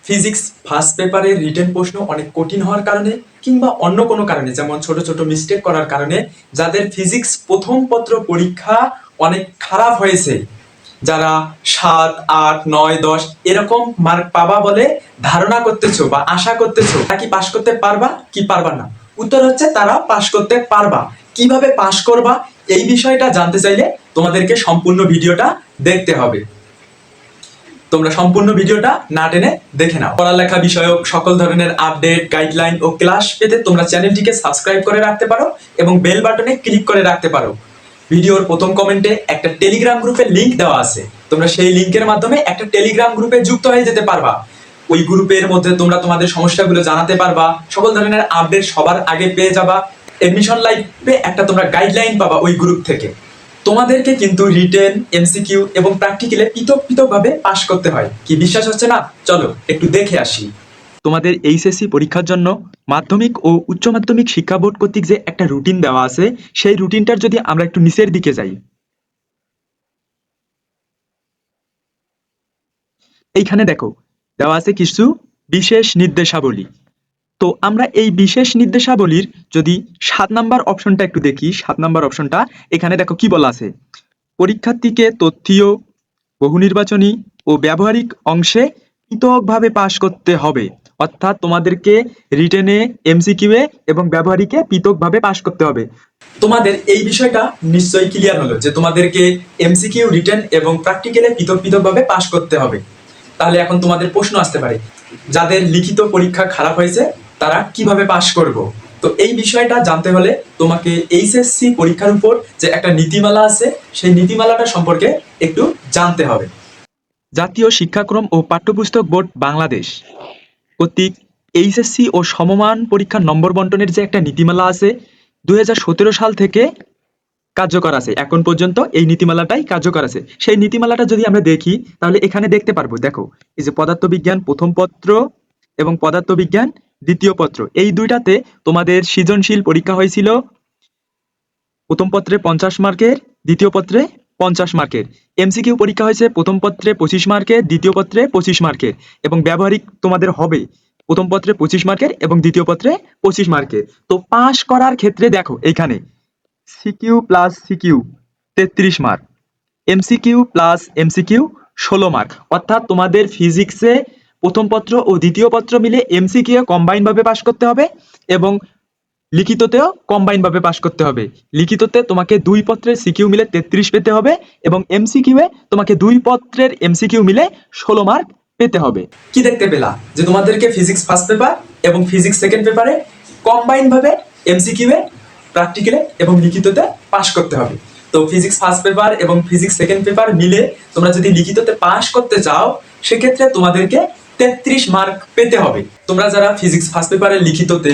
Physics first পেপারের written প্রশ্ন অনেক কঠিন হওয়ার কারণে কিংবা অন্য কোনো কারণে, যেমন ছোট ছোট মিস্টেক করার কারণে যাদের ফিজিক্স প্রথম পত্র পরীক্ষা অনেক খারাপ হয়েছে, যারা 7, 8, 9, 10 এরকম মার্ক পাবা বলে ধারণা করতেছো বা আশা করতেছো, তা কি পাশ করতে পারবা কি পারবা না? উত্তর হচ্ছে তারা পাশ করতে পারবা। কিভাবে পাশ করবা এই বিষয়টা জানতে চাইলে তোমাদেরকে সম্পূর্ণ ভিডিওটা দেখতে হবে। তোমরা সম্পূর্ণ ভিডিওটা না টেনে দেখে নাও। পড়ালেখা বিষয়ক সকল ধরনের আপডেট, গাইডলাইন ও ক্লাস পেতে তোমরা চ্যানেলটিকে সাবস্ক্রাইব করে রাখতে পারো এবং বেল বাটনে ক্লিক করে রাখতে পারো। ভিডিওর প্রথম কমেন্টে একটা টেলিগ্রাম গ্রুপের লিংক দেওয়া আছে, তোমরা সেই লিংকের মাধ্যমে একটা টেলিগ্রাম গ্রুপে যুক্ত হয়ে যেতে পারবা। ওই গ্রুপের মধ্যে তোমরা তোমাদের সমস্যাগুলো জানাতে পারবা, সকল ধরনের আপডেট সবার আগে পেয়ে যাবা। এডমিশন লাইফে একটা তোমরা গাইডলাইন পাবা ওই গ্রুপ থেকে। তোমাদেরকে কিন্তু রিটেন, এমসিকিউ এবং প্র্যাকটিক্যালে পৃথক পৃথক ভাবে পাশ করতে হয়। কি বিশ্বাস হচ্ছে না? চলো একটু দেখে আসি। তোমাদের এইচএসসি পরীক্ষার জন্য মাধ্যমিক ও উচ্চ মাধ্যমিক শিক্ষা বোর্ড কর্তৃক যে একটা রুটিন দেওয়া আছে, সেই রুটিনটার যদি আমরা একটু নিচের দিকে যাই, এইখানে দেখো দেওয়া আছে কিছু বিশেষ নির্দেশাবলী। তো আমরা এই বিশেষ নির্দেশাবলীর যদি 7 নাম্বার অপশনটা একটু দেখি, 7 নাম্বার অপশনটা এখানে দেখো কি বলা আছে। পরীক্ষার্থীকে তথ্যীয়, বহুনির্বাচনী ও ব্যবহারিক অংশে পৃথকভাবে পাশ করতে হবে। অর্থাৎ তোমাদেরকে রিটেনে, এমসিকিউয়ে এবং ব্যবহারিকে পৃথকভাবে পাশ করতে হবে। তোমাদের এই বিষয়টা নিশ্চয়ই ক্লিয়ার হলো যে তোমাদেরকে এমসিকিউ, রিটেন এবং প্র্যাকটিক্যালে পৃথক পৃথকভাবে পাশ করতে হবে। তাহলে এখন তোমাদের প্রশ্ন আসতে পারে, যাদের লিখিত পরীক্ষা খারাপ হয়েছে তারা কিভাবে পাশ করব? তো এই বিষয়টা জানতে হলে তোমাকে এইচএসসি পরীক্ষার উপর যে একটা নীতিমালা আছে, সেই নীতিমালাটা সম্পর্কে একটু জানতে হবে। জাতীয় শিক্ষাক্রম ও পাঠ্যপুস্তক বোর্ড বাংলাদেশ কর্তৃক এইচএসসি ও সমমান পরীক্ষার নম্বর বন্টনের যে একটা নীতিমালা আছে, 2017 সাল থেকে কার্যকর আছে। এখন পর্যন্ত এই নীতিমালাটাই কার্যকর আছে। সেই নীতিমালাটা যদি আমরা দেখি তাহলে এখানে দেখতে পারবো, দেখো এই যে পদার্থবিজ্ঞান প্রথম পত্র এবং পদার্থবিজ্ঞান দ্বিতীয় পত্র, এই দুইটাতে তোমাদের সৃজনশীল পরীক্ষা হয়েছিল। প্রথম পত্রে 50 মার্কের, দ্বিতীয় পত্রে 50 মার্কের। এমসিকিউ পরীক্ষা হয়েছে প্রথম পত্রে 25 মার্কের, দ্বিতীয় পত্রে 25 মার্কের। এবং ব্যবহারিক তোমাদের হবে প্রথম পত্রে 25 মার্কের এবং দ্বিতীয় পত্রে 25 মার্কের। তো পাশ করার ক্ষেত্রে দেখো এইখানে CQ plus CQ 33 mark, MCQ plus MCQ 16 mark. অর্থাৎ তোমাদের ফিজিক্সে প্রথম পত্র ও দ্বিতীয় পত্র মিলে এমসিকিউ কম্বাইন ভাবে পাশ করতে হবে এবং লিখিততেও কম্বাইন ভাবে পাশ করতে হবে। লিখিততে তোমাকে দুই পত্রের সিকিউ মিলে 33 পেতে হবে এবং এমসিকিউ এ তোমাকে দুই পত্রের এমসিকিউ মিলে 16 মার্ক পেতে হবে। কি দেখতে পেলা যে তোমাদেরকে ফিজিক্স ফার্স্ট পেপার এবং ফিজিক্স সেকেন্ড পেপারে কম্বাইন ভাবে এমসিকিউ এ, প্র্যাকটিক্যালে এবং লিখিততে পাশ করতে হবে। তো ফিজিক্স ফার্স্ট পেপার এবং ফিজিক্স সেকেন্ড পেপার মিলে তোমরা যদি লিখিততে পাশ করতে চাও, সেক্ষেত্রে তোমাদেরকে 33 মার্ক পেতে হবে। তোমরা যারা ফিজিক্স ফার্স্ট পেপারের লিখিততে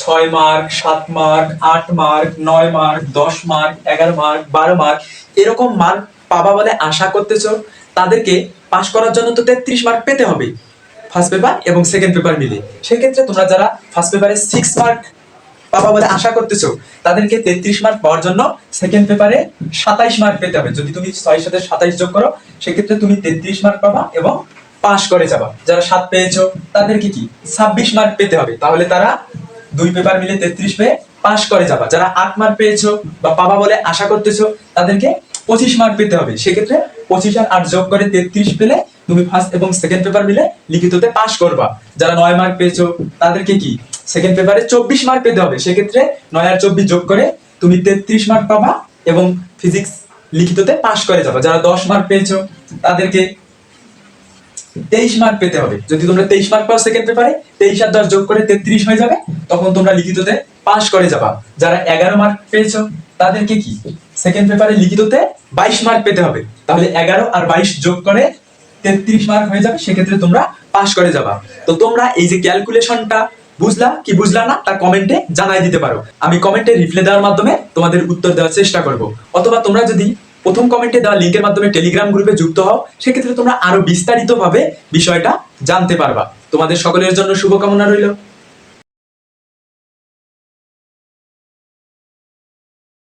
6 mark, 7 mark, 8 mark, 9 mark, 10 mark, 11 mark, 12 mark এরকম মার্ক পাবা বলে আশা করতেছো, তাদেরকে পাশ করার জন্য তো 33 মার্ক পেতে হবে ফার্স্ট পেপার এবং সেকেন্ড পেপার মিলে। সেক্ষেত্রে তোমরা যারা ফার্স্ট পেপারে 6 মার্ক পাবা বলে আশা করতেছো, তাদেরকে 33 মার্ক পাওয়ার জন্য সেকেন্ড পেপারে 27 মার্ক পেতে হবে। যদি তুমি 6 এর সাথে 27 যোগ করো, সেক্ষেত্রে তুমি 33 মার্ক পাবা এবং পাশ করে যাবা। যারা 7 পেয়েছো তাদেরকে কি 26 মার্ক পেতে হবে, তাহলে তারা দুই পেপার মিলে 33 পেয়ে পাশ করে যাবা। যারা 8 মার্ক পেয়েছো বা পাবা বলে আশা করতেছো, তাদেরকে 25 মার্ক পেতে হবে। সেক্ষেত্রে 25 আর 8 যোগ করে 33 পেলে তুমি ফার্স্ট এবং সেকেন্ড পেপার মিলে লিখিততে পাশ করবা। যারা 9 মার্ক পেয়েছো, তাদেরকে কি সেকেন্ড পেপারে 24 মার্ক পেতে হবে। সেক্ষেত্রে 9 আর 24 যোগ করে তুমি 33 মার্ক পাবা এবং ফিজিক্স লিখিততে পাশ করে যাবা। যারা 10 মার্ক পেয়েছো, তাদেরকে 23 মার্ক পেতে হবে। যদি তোমরা 23 মার্ক পাও সেকেন্ড পেপারে, 23 আর 10 যোগ করে 33 হয়ে যাবে, তখন তোমরা লিখিততে পাশ করে যাবা। যারা 11 মার্ক পেয়েছো, তাদেরকে কি সেকেন্ড পেপারে লিখিততে 22 মার্ক পেতে হবে। তাহলে 11 আর 22 যোগ করে 33 মার্ক হয়ে যাবে, সেক্ষেত্রে তোমরা পাশ করে যাবা। তো তোমরা এই যে ক্যালকুলেশনটা বুঝলা কি বুঝলা না তা কমেন্টে জানাই দিতে পারো। আমি কমেন্টে রিপ্লাই দেওয়ার মাধ্যমে তোমাদের উত্তর দেওয়ার চেষ্টা করব। অথবা তোমরা যদি প্রথম কমেন্টে দেওয়া লিংকের মাধ্যমে টেলিগ্রাম গ্রুপে যুক্ত হও, সেক্ষেত্রে তোমরা আরো বিস্তারিতভাবে বিষয়টা জানতে পারবা। তোমাদের সকলের জন্য শুভকামনা রইল।